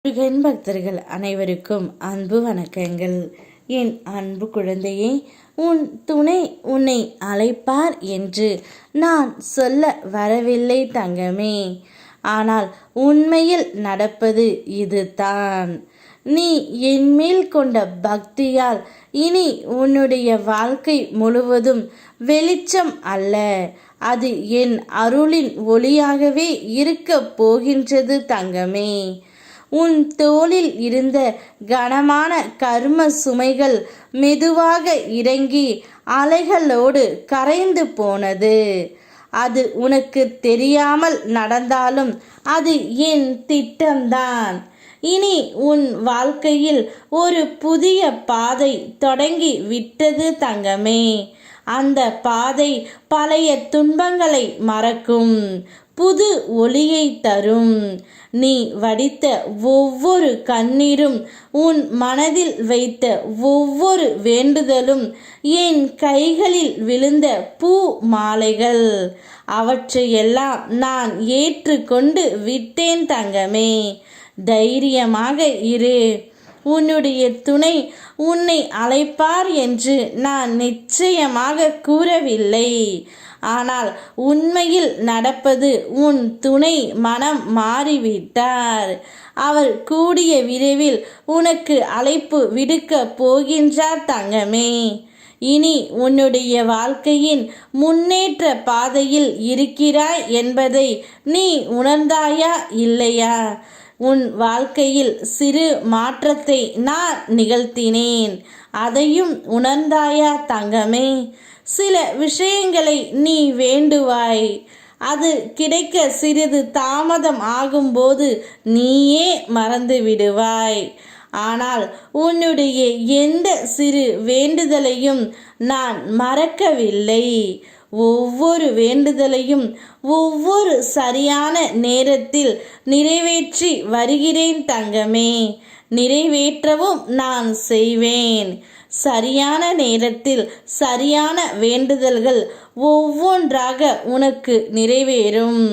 முருகன் பக்தர்கள் அனைவருக்கும் அன்பு வணக்கங்கள். என் அன்பு குழந்தையே, உன் துணை உன்னை அழைப்பார் என்று நான் சொல்ல வரவில்லை தங்கமே. ஆனால் உண்மையில் நடப்பது இதுதான். நீ என்மேல் கொண்ட பக்தியால் இனி உன்னுடைய வாழ்க்கை முழுவதும் வெளிச்சம் அல்ல, அது என் அருளின் ஒளியாகவே இருக்கப் போகின்றது தங்கமே. உன் தோளில் இருந்த கனமான கர்ம சுமைகள் மெதுவாக இறங்கி அலைகளோடு கரைந்து போனது. அது உனக்கு தெரியாமல் நடந்தாலும் அது என் திட்டம்தான். இனி உன் வாழ்க்கையில் ஒரு புதிய பாதை தொடங்கி விட்டது தங்கமே. அந்த பாதை பழைய துன்பங்களை மறக்கும், புது ஒளியை தரும். நீ வடித்த ஒவ்வொரு கண்ணீரும், உன் மனதில் வைத்த ஒவ்வொரு வேண்டுதலும் என் கைகளில் விழுந்த பூ மாலைகள். அவற்றையெல்லாம் நான் ஏற்றுக்கொண்டு விட்டேன் தங்கமே. தைரியமாக இரு. உன்னுடைய துணை உன்னை அழைப்பார் என்று நான் நிச்சயமாக கூறவில்லை. ஆனால் உண்மையில் நடப்பது, உன் துணை மனம் மாறிவிட்டார். அவர் கூடிய விரைவில் உனக்கு அழைப்பு விடுக்க போகின்றார் தங்கமே. இனி உன்னுடைய வாழ்க்கையின் முன்னேற்ற பாதையில் இருக்கிறாய் என்பதை நீ உணர்ந்தாயா இல்லையா? உன் வாழ்க்கையில் சிறு மாற்றத்தை நான் நிகழ்த்தினேன், அதையும் உணர்ந்தாயா தங்கமே? சில விஷயங்களை நீ வேண்டுவாய், அது கிடைக்க சிறிது தாமதம் ஆகும்போது நீயே மறந்து விடுவாய். ஆனால் உன்னுடைய எந்த சிறு வேண்டுதலையும் நான் மறக்கவில்லை. ஒவ்வொரு வேண்டுதலையும் ஒவ்வொரு சரியான நேரத்தில் நிறைவேற்றி வருகிறேன் தங்கமே. நிறைவேற்றவும் நான் செய்வேன். சரியான நேரத்தில் சரியான வேண்டுதல்கள் ஒவ்வொன்றாக உனக்கு நிறைவேறும்.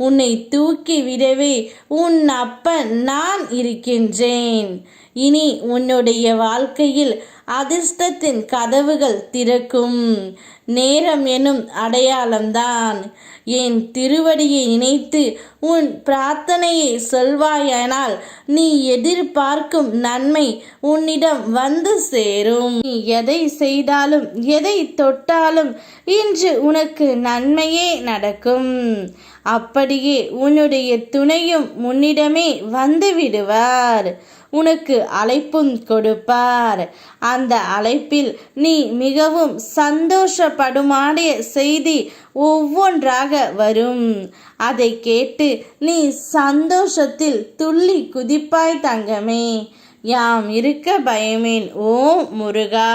உன்னை தூக்கி விடவே உன் அப்பன் நான் இருக்கின்றேன். இனி உன்னுடைய வாழ்க்கையில் அதிர்ஷ்டத்தின் கதவுகள் திறக்கும் நேரம் எனும் அடையாளம்தான். என் திருவடியை நினைத்து உன் பிரார்த்தனையை சொல்வாயானால் நீ எதிர்பார்க்கும் நன்மை உன்னிடம் வந்து சேரும். நீ எதை செய்தாலும் எதை தொட்டாலும் இன்று உனக்கு நன்மையே நடக்கும். அப்படியே உன்னுடைய துணையும் உன்னிடமே வந்து விடுவார். உனக்கு அழைப்பும் கொடுப்பார். அந்த அழைப்பில் நீ மிகவும் சந்தோஷப்படுமாடிய செய்தி ஒவ்வொன்றாக வரும். அதை கேட்டு நீ சந்தோஷத்தில் துள்ளி குதிப்பாய் தங்கமே. யாம் இருக்க பயமேன். ஓம் முருகா.